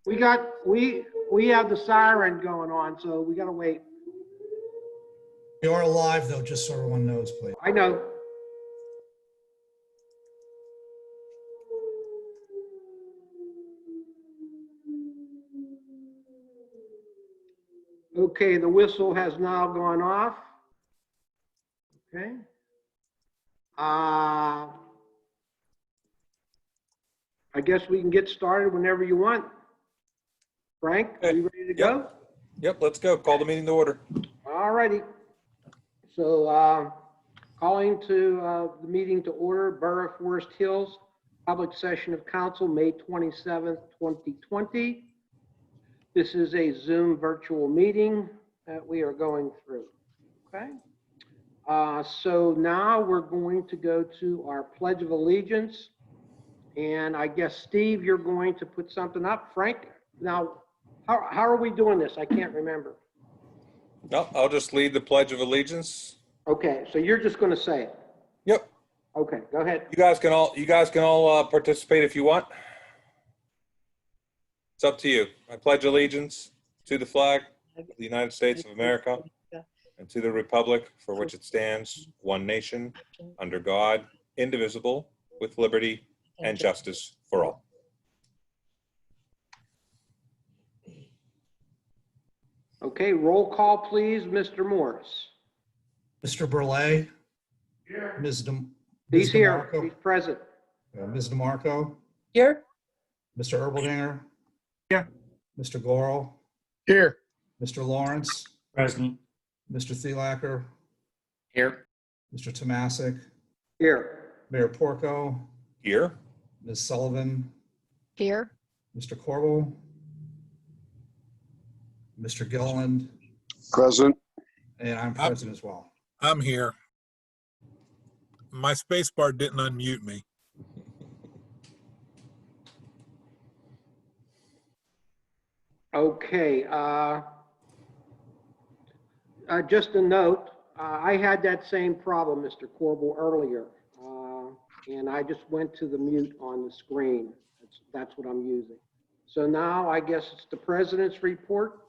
We have the siren going on, so we gotta wait. You are live though, just so everyone knows, please. I know. Okay, the whistle has now gone off. Okay. I guess we can get started whenever you want. Frank, are you ready to go? Yep, let's go. Call the meeting to order. All righty. So calling to the meeting to order, Borough Forest Hills, public session of council, May 27th, 2020. This is a Zoom virtual meeting that we are going through, okay? So now we're going to go to our Pledge of Allegiance. And I guess, Steve, you're going to put something up. Frank, now, how are we doing this? I can't remember. No, I'll just lead the Pledge of Allegiance. Okay, so you're just going to say it. Yep. Okay, go ahead. You guys can all participate if you want. It's up to you. I pledge allegiance to the flag of the United States of America and to the republic for which it stands, one nation, under God, indivisible, with liberty and justice for all. Okay, roll call, please. Mr. Morris. Mr. Burley. Here. He's here. He's present. Ms. DeMarco. Here. Mr. Erbaldinger. Here. Mr. Goral. Here. Mr. Lawrence. Present. Mr. Thielacker. Here. Mr. Tomasic. Here. Mayor Porco. Here. Ms. Sullivan. Here. Mr. Corbel. Mr. Gilliland. Present. And I'm present as well. I'm here. My space bar didn't unmute me. Okay, just a note, I had that same problem, Mr. Corbel, earlier. And I just went to the mute on the screen. That's what I'm using. So now I guess it's the president's report.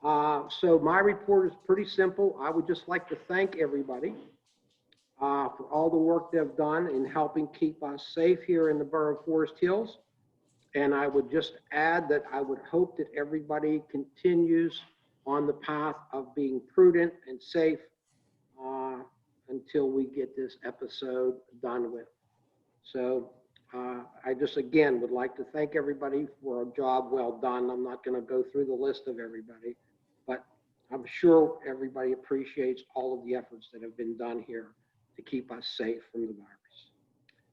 So my report is pretty simple. I would just like to thank everybody for all the work they've done in helping keep us safe here in the Borough of Forest Hills. And I would just add that I would hope that everybody continues on the path of being prudent and safe until we get this episode done with. So I just, again, would like to thank everybody for a job well done. I'm not going to go through the list of everybody, but I'm sure everybody appreciates all of the efforts that have been done here to keep us safe from the virus.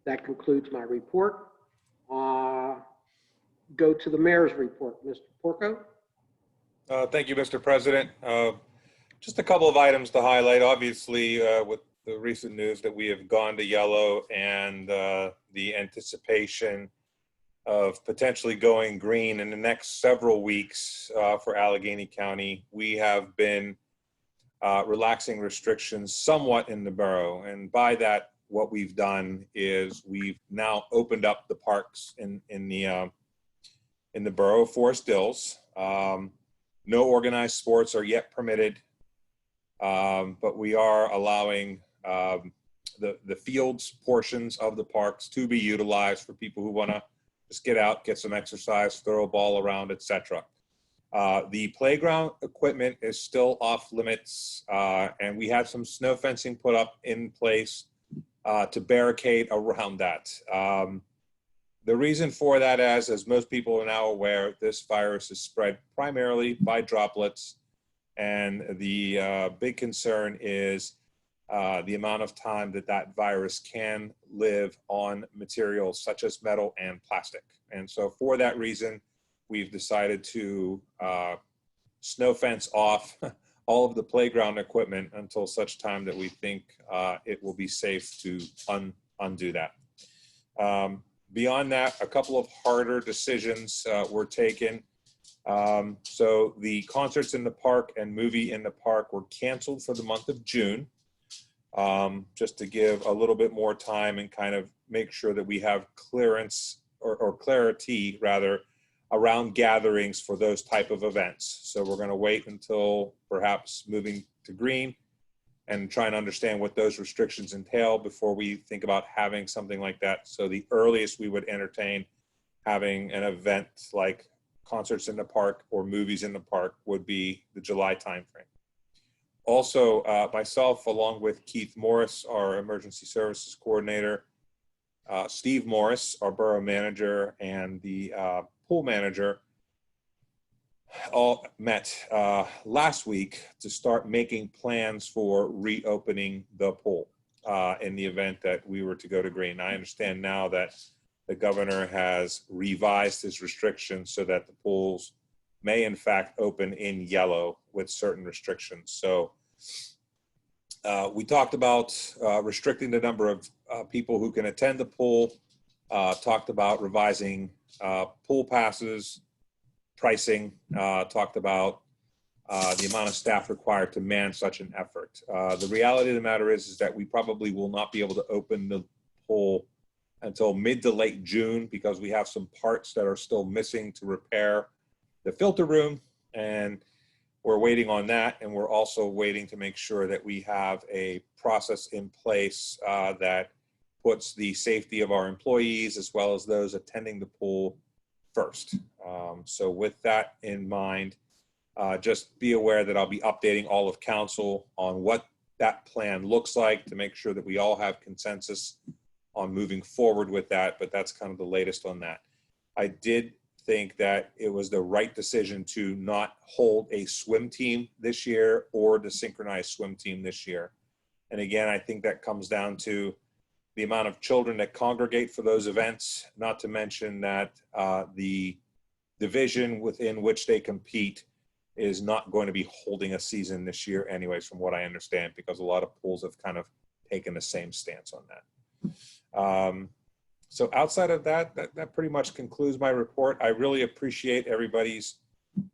That concludes my report. Go to the mayor's report. Mr. Porco. Thank you, Mr. President. Just a couple of items to highlight. Obviously, with the recent news that we have gone to yellow and the anticipation of potentially going green in the next several weeks for Allegheny County, we have been relaxing restrictions somewhat in the borough. And by that, what we've done is we've now opened up the parks in the Borough of Forest Hills. No organized sports are yet permitted, but we are allowing the fields portions of the parks to be utilized for people who want to just get out, get some exercise, throw a ball around, etc. The playground equipment is still off limits, and we have some snow fencing put up in place to barricade around that. The reason for that, as most people are now aware, this virus is spread primarily by droplets, and the big concern is the amount of time that virus can live on materials such as metal and plastic. And so for that reason, we've decided to snow fence off all of the playground equipment until such time that we think it will be safe to undo that. Beyond that, a couple of harder decisions were taken. So the concerts in the park and movie in the park were canceled for the month of June, just to give a little bit more time and kind of make sure that we have clearance or clarity rather around gatherings for those type of events. So we're going to wait until perhaps moving to green and try and understand what those restrictions entail before we think about having something like that. So the earliest we would entertain having an event like concerts in the park or movies in the park would be the July timeframe. Also, myself, along with Keith Morris, our emergency services coordinator, Steve Morris, our borough manager, and the pool manager, all met last week to start making plans for reopening the pool in the event that we were to go to green. I understand now that the governor has revised his restrictions so that the pools may in fact open in yellow with certain restrictions. So we talked about restricting the number of people who can attend the pool, talked about revising pool passes, pricing, talked about the amount of staff required to man such an effort. The reality of the matter is that we probably will not be able to open the pool until mid to late June because we have some parts that are still missing to repair the filter room, and we're waiting on that. And we're also waiting to make sure that we have a process in place that puts the safety of our employees as well as those attending the pool first. So with that in mind, just be aware that I'll be updating all of council on what that plan looks like to make sure that we all have consensus on moving forward with that, but that's kind of the latest on that. I did think that it was the right decision to not hold a swim team this year or the synchronized swim team this year. And again, I think that comes down to the amount of children that congregate for those events, not to mention that the division within which they compete is not going to be holding a season this year anyways, from what I understand, because a lot of pools have kind of taken the same stance on that. So outside of that, that pretty much concludes my report. I really appreciate everybody's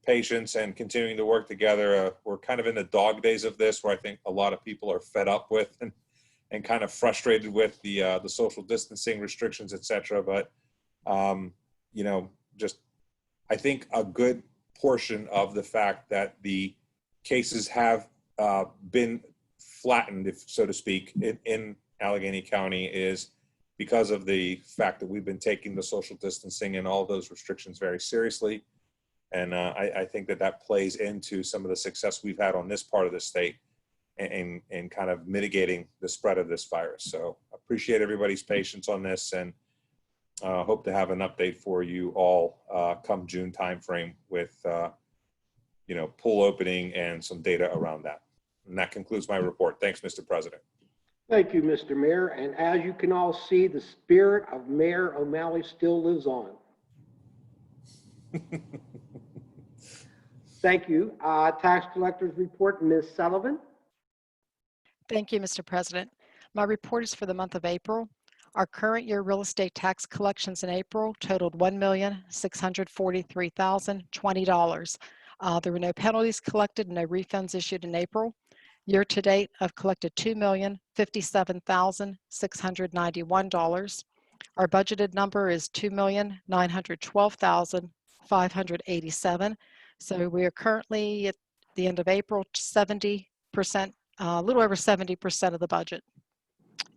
patience and continuing to work together. We're kind of in the dog days of this, where I think a lot of people are fed up with and kind of frustrated with the social distancing restrictions, et cetera. But, you know, just I think a good portion of the fact that the cases have been flattened, if so to speak, in Allegheny County is because of the fact that we've been taking the social distancing and all those restrictions very seriously. And I think that that plays into some of the success we've had on this part of the state in kind of mitigating the spread of this virus. So appreciate everybody's patience on this, and hope to have an update for you all come June timeframe with, you know, pool opening and some data around that. And that concludes my report. Thanks, Mr. President. Thank you, Mr. Mayor. And as you can all see, the spirit of Mayor O'Malley still lives on. Thank you. Tax collectors report, Ms. Sullivan. Thank you, Mr. President. My report is for the month of April. Our current year real estate tax collections in April totaled $1,643,020. There were no penalties collected and no refunds issued in April. Year to date, I've collected $2,057,691. Our budgeted number is $2,912,587. So we are currently at the end of April, 70%, a little over 70% of the budget.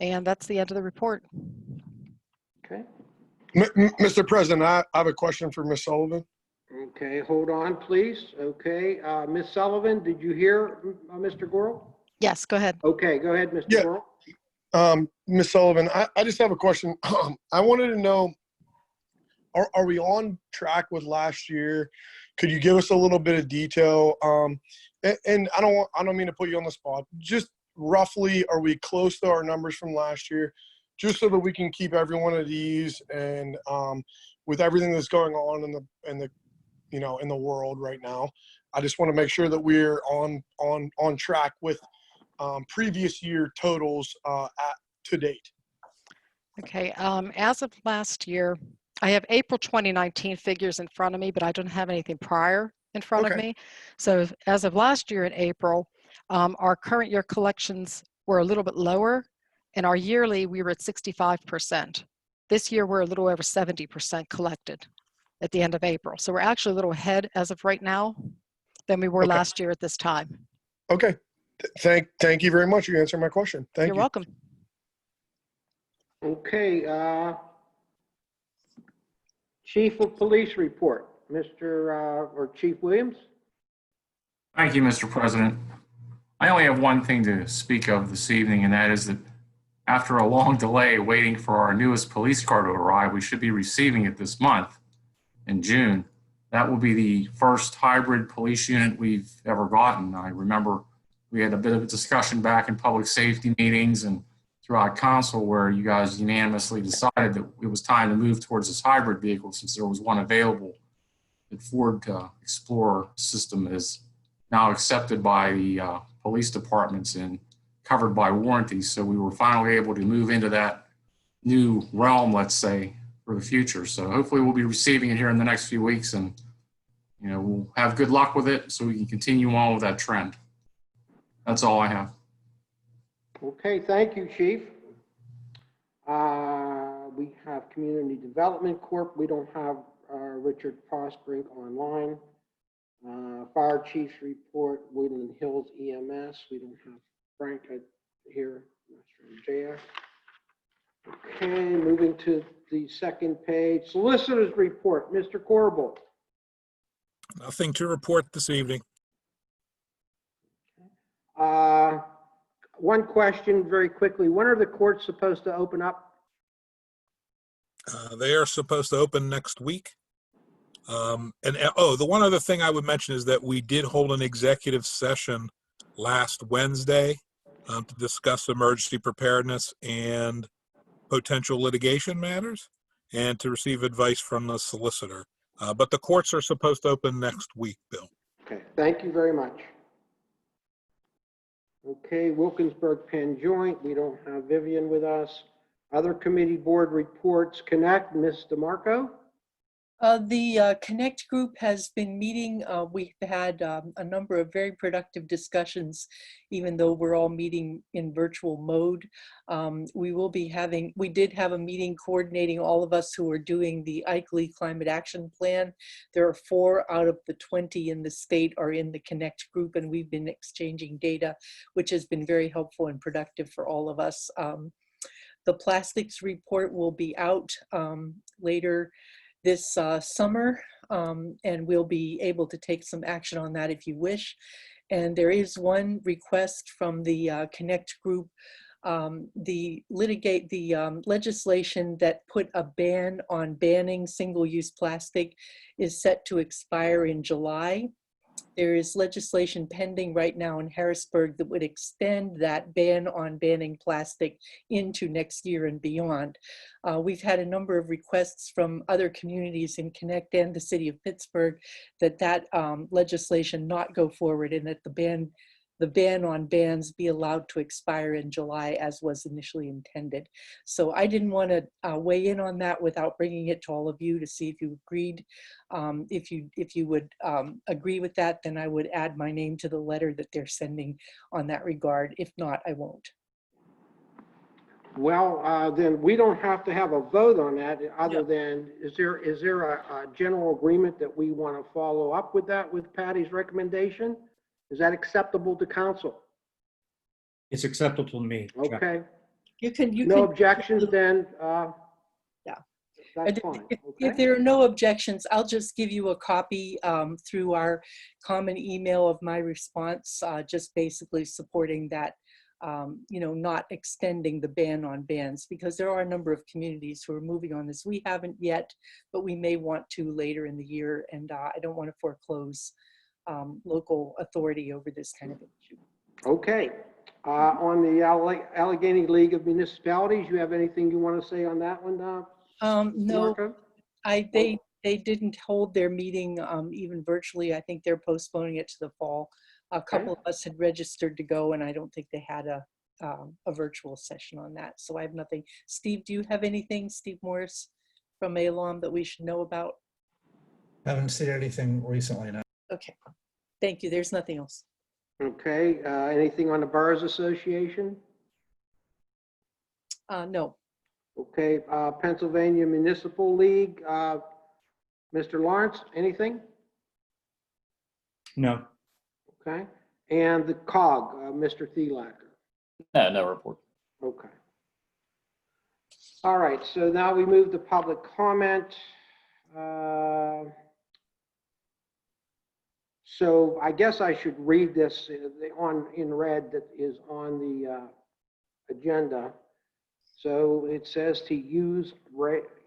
And that's the end of the report. Okay. Mr. President, I have a question for Ms. Sullivan. Okay, hold on, please. Okay, Ms. Sullivan, did you hear Mr. Gorel? Yes, go ahead. Okay, go ahead, Mr. Yeah. Gorel. Ms. Sullivan, I just have a question. I wanted to know, are we on track with last year? Could you give us a little bit of detail? And I don't mean to put you on the spot. Just roughly, are we close to our numbers from last year? Just so that we can keep everyone at ease, and with everything that's going on in the you know, in the world right now, I just want to make sure that we're on track with previous year totals to date. Okay, as of last year, I have April 2019 figures in front of me, but I don't have anything prior in front of me. So as of last year in April, our current year collections were a little bit lower, and our yearly, we were at 65%. This year, we're a little over 70% collected. at the end of April. So we're actually a little ahead as of right now than we were Okay. last year at this time. Okay. Thank you very much. You answered my question. Thank You're you. welcome. Okay, Chief of Police report, or Chief Williams? Thank you, Mr. President. I only have one thing to speak of this evening, and that is that after a long delay waiting for our newest police car to arrive, we should be receiving it this month in June. That will be the first hybrid police unit we've ever gotten. I remember we had a bit of a discussion back in public safety meetings and throughout council where you guys unanimously decided that it was time to move towards this hybrid vehicle since there was one available. The Ford Explorer system is now accepted by the police departments and covered by warranty. So we were finally able to move into that new realm, let's say, for the future. So hopefully we'll be receiving it here in the next few weeks, and we'll have good luck with it so we can continue on with that trend. That's all I have. Okay, thank you, Chief. We have Community Development Corp. We don't have Richard Fosbrink online. Fire Chief's report, Woodland Hills EMS. We don't have Frank here. Mr. Okay, moving to the second page. Solicitor's report, Mr. Corbel. Nothing to report this evening. One question very quickly. When are the courts supposed to open up? They are supposed to open next week. The one other thing I would mention is that we did hold an executive session last Wednesday to discuss emergency preparedness and potential litigation matters and to receive advice from the solicitor. But the courts are supposed to open next week, Bill. Okay, thank you very much. Okay, Wilkinsburg Penn Joint, we don't have Vivian with us. Other committee board reports, Connect, Ms. DeMarco. The Connect group has been meeting. We've had a number of very productive discussions, even though we're all meeting in virtual mode. We did have a meeting coordinating all of us who are doing the Ike Climate Action Plan. There are 4 out of the 20 in the state are in the Connect group, and we've been exchanging data, which has been very helpful and productive for all of us. The plastics report will be out later this summer, and we'll be able to take some action on that if you wish. And there is one request from the Connect group. The legislation that put a ban on banning single-use plastic is set to expire in July. There is legislation pending right now in Harrisburg that would extend that ban on banning plastic into next year and beyond. We've had a number of requests from other communities in Connect and the city of Pittsburgh that legislation not go forward and that the ban on bans be allowed to expire in July as was initially intended. So I didn't want to weigh in on that without bringing it to all of you to see if you agreed. If you would agree with that, then I would add my name to the letter that they're sending on that regard. If not, I won't. Well, then we don't have to have a vote on that other than, is there a general agreement that we want to follow up with that with Patty's recommendation? Is that acceptable to council? It's acceptable to me. Jack. Okay. You can. No objections then? Yeah. That's fine. If there are no objections, I'll just give you a copy through our common email of my response, just basically supporting that, not extending the ban on bans, because there are a number of communities who are moving on this. We haven't yet, but we may want to later in the year, and I don't want to foreclose local authority over this kind of issue. Okay. On the Allegheny League of Municipalities, you have anything you want to say on that one? No, Marco? they didn't hold their meeting even virtually. I think they're postponing it to the fall. A couple of us had registered to go, and I don't think they had a virtual session on that. So I have nothing. Steve, do you have anything, Steve Morris from ALOM, that we should know about? Haven't seen anything recently, no. Okay, thank you. There's nothing else. Okay. Anything on the Boroughs Association? No. Okay. Pennsylvania Municipal League. Mr. Lawrence, anything? No. Okay. And the COG, Mr. Thielacker. No report. Okay. All right, so now we move to public comment. So I guess I should read this in red that is on the agenda. So it says to use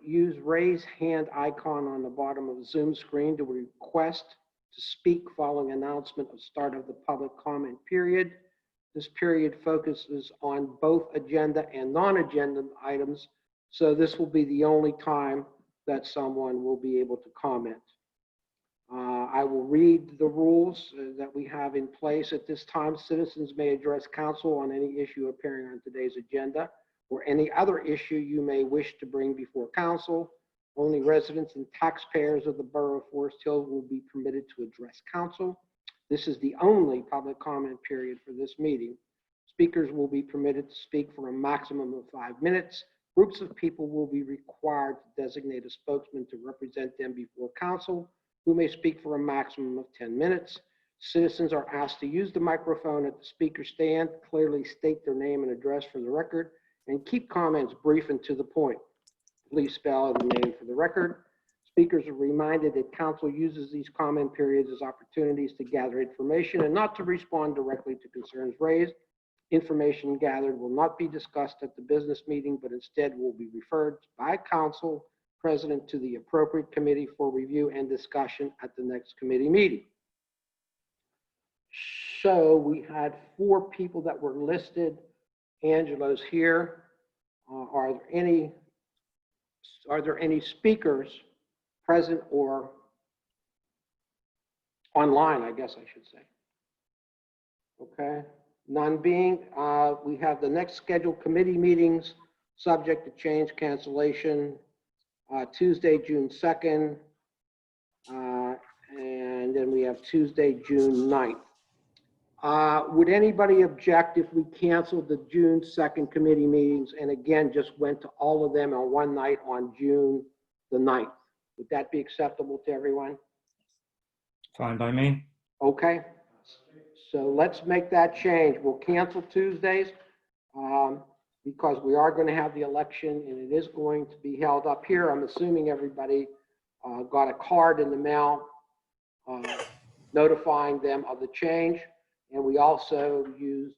raise hand icon on the bottom of the Zoom screen to request to speak following announcement of start of the public comment period. This period focuses on both agenda and non-agenda items, so this will be the only time that someone will be able to comment. I will read the rules that we have in place. At this time, citizens may address council on any issue appearing on today's agenda or any other issue you may wish to bring before council. Only residents and taxpayers of the Borough of Forest Hill will be permitted to address council. This is the only public comment period for this meeting. Speakers will be permitted to speak for a maximum of 5 minutes. Groups of people will be required to designate a spokesman to represent them before council, who may speak for a maximum of 10 minutes. Citizens are asked to use the microphone at the speaker stand, clearly state their name and address for the record, and keep comments brief and to the point. Please spell out the name for the record. Speakers are reminded that council uses these comment periods as opportunities to gather information and not to respond directly to concerns raised. Information gathered will not be discussed at the business meeting, but instead will be referred by council president to the appropriate committee for review and discussion at the next committee meeting. So we had 4 people that were listed. Angelo's here. Are there any speakers present or online, I guess I should say? Okay, none being, we have the next scheduled committee meetings subject to change cancellation, Tuesday, June 2nd, and then we have Tuesday, June 9th. Would anybody object if we canceled the June 2nd committee meetings and again just went to all of them on one night on June the 9th? Would that be acceptable to everyone? Fine by me. Okay, so let's make that change. We'll cancel Tuesdays because we are going to have the election and it is going to be held up here. I'm assuming everybody got a card in the mail notifying them of the change. And we also used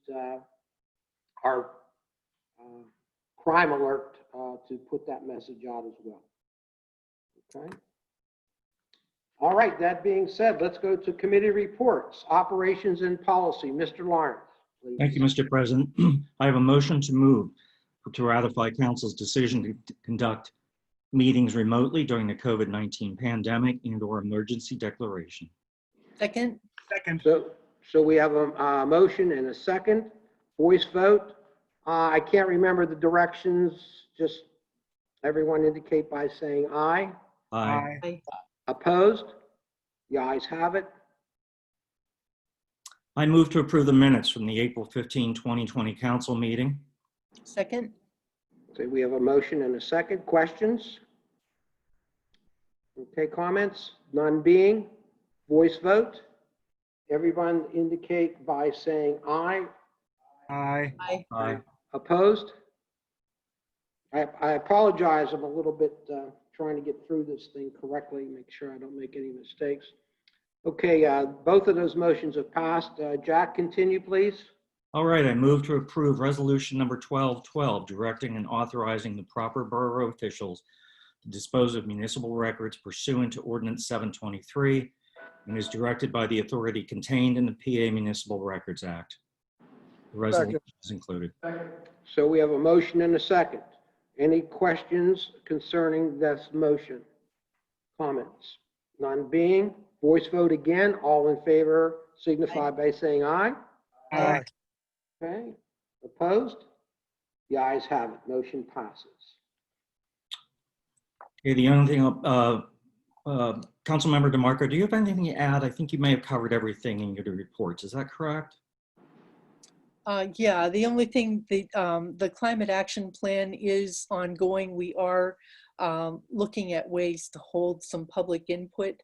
our crime alert to put that message out as well. Okay. All right, that being said, let's go to committee reports, operations and policy. Mr. Lawrence, please. Thank you, Mr. President. I have a motion to move to ratify council's decision to conduct meetings remotely during the COVID-19 pandemic and/or emergency declaration. Second? So we have a motion and a second. Voice vote. I can't remember the directions. Just everyone indicate by saying aye. Aye. Aye. Opposed? The ayes have it. I move to approve the minutes from the April 15, 2020 council meeting. Second? Okay, we have a motion and a second. Questions? Okay, comments? None being. Voice vote. Everyone indicate by saying aye. Aye. Aye. Aye. Opposed? I apologize. I'm a little bit trying to get through this thing correctly, make sure I don't make any mistakes. Okay, both of those motions have passed. Jack, continue, please. All right, I move to approve resolution number 1212, directing and authorizing the proper borough officials to dispose of municipal records pursuant to Ordinance 723 and is directed by the authority contained in the PA Municipal Records Act. The resolution is included. So we have a motion and a second. Any questions concerning this motion? Comments? None being. Voice vote again. All in favor signify by saying aye. Aye. Okay. Opposed? The ayes have it. Motion passes. Okay, the only thing, Councilmember DeMarco, do you have anything to add? I think you may have covered everything in your reports. Is that correct? Yeah, the only thing, the climate action plan is ongoing. We are looking at ways to hold some public input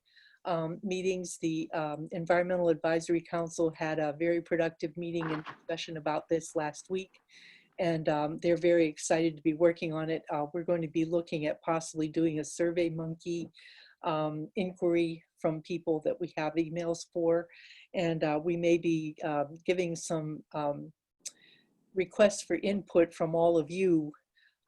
meetings. The Environmental Advisory Council had a very productive meeting and discussion about this last week, and they're very excited to be working on it. We're going to be looking at possibly doing a Survey Monkey inquiry from people that we have emails for, and we may be giving some requests for input from all of you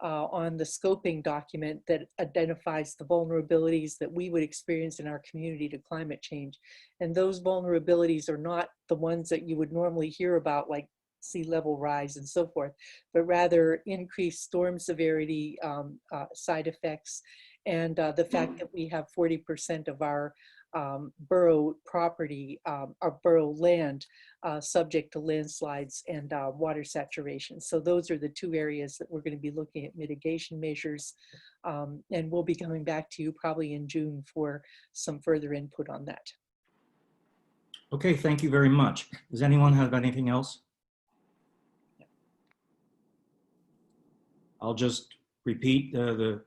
on the scoping document that identifies the vulnerabilities that we would experience in our community to climate change. And those vulnerabilities are not the ones that you would normally hear about, like sea level rise and so forth, but rather increased storm severity, side effects, and the fact that we have 40% of our borough property, our borough land, subject to landslides and water saturation. So those are the two areas that we're going to be looking at mitigation measures, and we'll be coming back to you probably in June for some further input on that. Okay, thank you very much. Does anyone have anything else? I'll just repeat the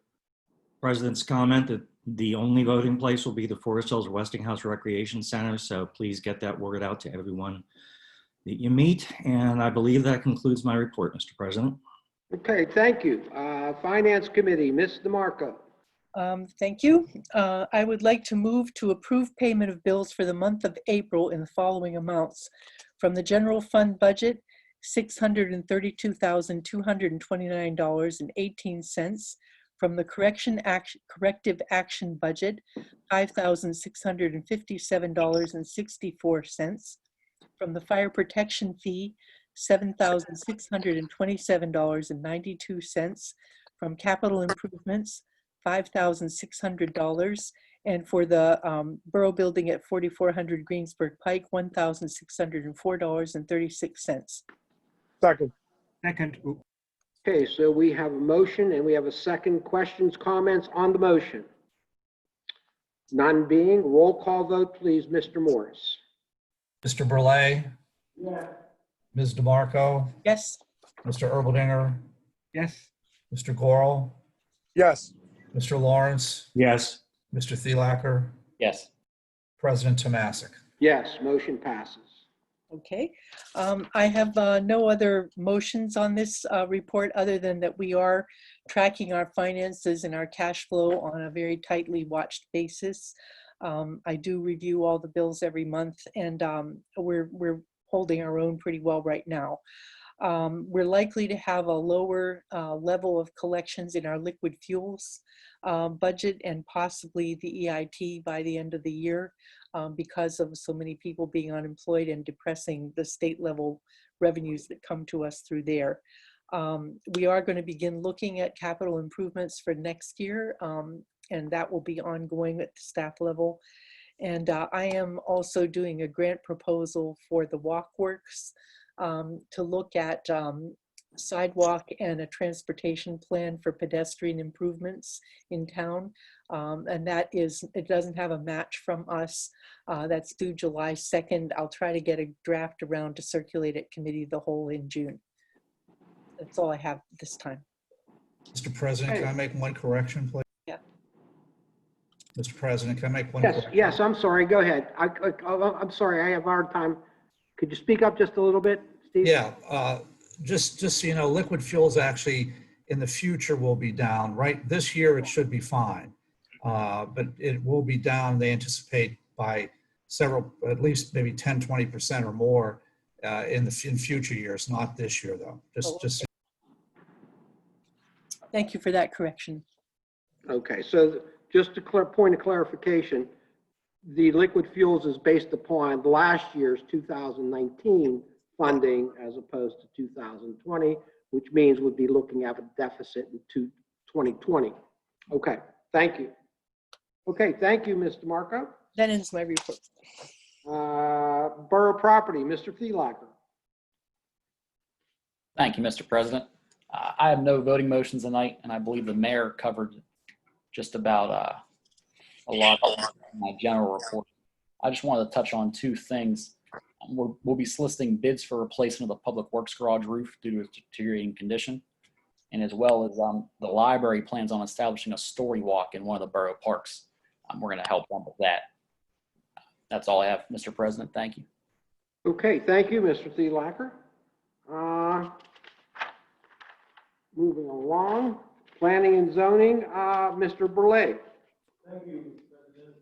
President's comment that the only voting place will be the Forest Hills Westinghouse Recreation Center. So please get that word out to everyone that you meet. And I believe that concludes my report, Mr. President. Okay, thank you. Finance Committee, Ms. DeMarco. Thank you. I would like to move to approve payment of bills for the month of April in the following amounts. From the general fund budget, $632,229.18. From the corrective action budget, $5,657.64. From the fire protection fee, $7,627.92. From capital improvements, $5,600. And for the borough building at 4400 Greensburg Pike, $1,604.36. Second. Second. Okay, so we have a motion and we have a second. Questions, comments on the motion? None being, roll call vote, please, Mr. Morris. Mr. Burley? Yeah. Ms. DeMarco? Yes. Mr. Erbaldinger? Yes. Mr. Gorel? Yes. Mr. Lawrence? Yes. Mr. Thielacker? Yes. President Tomasic? Yes, motion passes. Okay. I have no other motions on this report other than that we are tracking our finances and our cash flow on a very tightly watched basis. I do review all the bills every month, and we're holding our own pretty well right now. We're likely to have a lower level of collections in our liquid fuels budget and possibly the EIT by the end of the year because of so many people being unemployed and depressing the state level revenues that come to us through there. We are going to begin looking at capital improvements for next year, and that will be ongoing at the staff level. And I am also doing a grant proposal for the Walkworks to look at sidewalk and a transportation plan for pedestrian improvements in town. And that is, it doesn't have a match from us. That's due July 2nd. I'll try to get a draft around to circulate at committee of the whole in June. That's all I have this time. Mr. President, can I make one correction, please? Yeah. Mr. President, can I make one Yes, correction? yes, I'm sorry, go ahead. I'm sorry, I have a hard time. Could you speak up just a little bit, Steve? Yeah, just so you know, liquid fuels actually in the future will be down. Right, this year it should be fine, but it will be down. They anticipate by several, at least maybe 10, 20% or more in future years. Not this year though. Just. Thank you for that correction. Okay, so just a point of clarification, the liquid fuels is based upon last year's 2019 funding as opposed to 2020, which means we'd be looking at a deficit in 2020. Okay, thank you. Okay, thank you, Mr. Marco. That ends my report. Borough property, Mr. Thielacker. Thank you, Mr. President. I have no voting motions tonight, and I believe the mayor covered just about a lot of my general report. I just wanted to touch on two things. We'll be soliciting bids for replacement of the public works garage roof due to its deteriorating condition. And as well as the library plans on establishing a story walk in one of the borough parks. We're going to help them with that. That's all I have, Mr. President. Thank you. Okay, thank you, Mr. Thielacker. Moving along, planning and zoning, Mr. Burley. Thank you, Mr. President.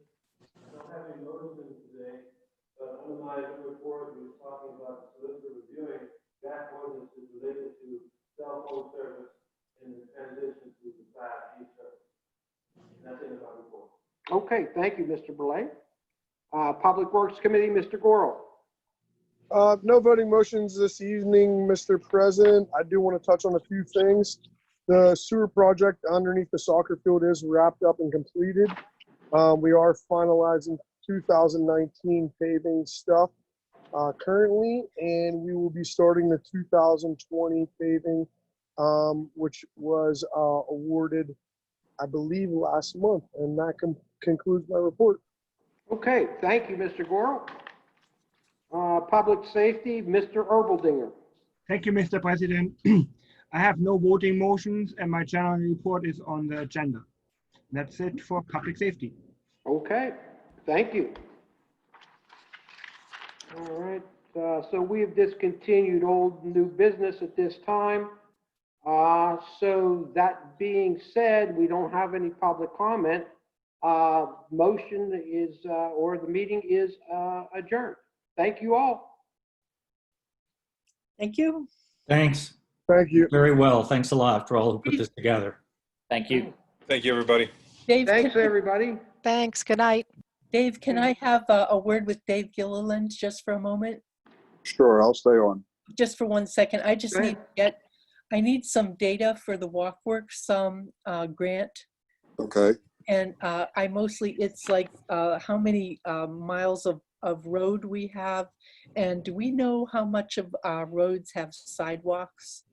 I don't have any motions today, but under my report, we were talking about the solicitor reviewing that ordinance is related to cell phone service and the transition to the Class D service. And that's in my report. Okay, thank you, Mr. Burley. Public Works Committee, Mr. Gorel. No voting motions this evening, Mr. President. I do want to touch on a few things. The sewer project underneath the soccer field is wrapped up and completed. We are finalizing 2019 paving stuff currently, and we will be starting the 2020 paving, which was awarded, I believe, last month. And that concludes my report. Okay, thank you, Mr. Gorel. Public Safety, Mr. Erbaldinger. Thank you, Mr. President. I have no voting motions and my general report is on the agenda. That's it for public safety. Okay, thank you. All right, so we have discontinued old and new business at this time. So that being said, we don't have any public comment. Motion is, or the meeting is adjourned. Thank you all. Thank you. Thanks. Thank you. Very well. Thanks a lot for all who put this together. Thank you. Thank you, everybody. Dave, Thanks, everybody. Thanks. Good night. Dave, can I have a word with Dave Gilliland just for a moment? Sure, I'll stay on. Just for 1 second. I just Go need I need some data for the Walkworks grant. Okay. And I mostly, it's like how many miles of road we have. And do we know how much of our roads have sidewalks?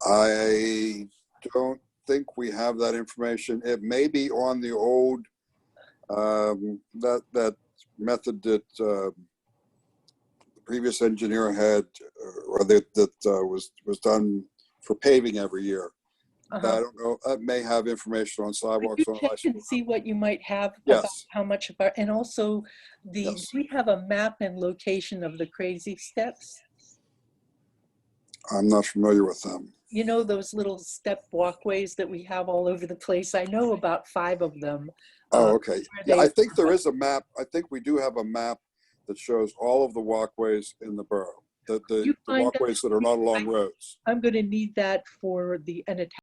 I don't think we have that information. It may be on the old, that method that the previous engineer had, or that was done for paving every year. I don't know. That may have information on sidewalks. Could you check and see what you might have about Yes. how much of our, and also the, Yes. do we have a map and location of the crazy steps? I'm not familiar with them. You know, those little step walkways that we have all over the place? I know about 5 of them. Oh, okay. Are Yeah, they- I think there is a map. I think we do have a map that shows all of the walkways in the borough. The You find that- walkways that are not along roads. I'm going to need that for an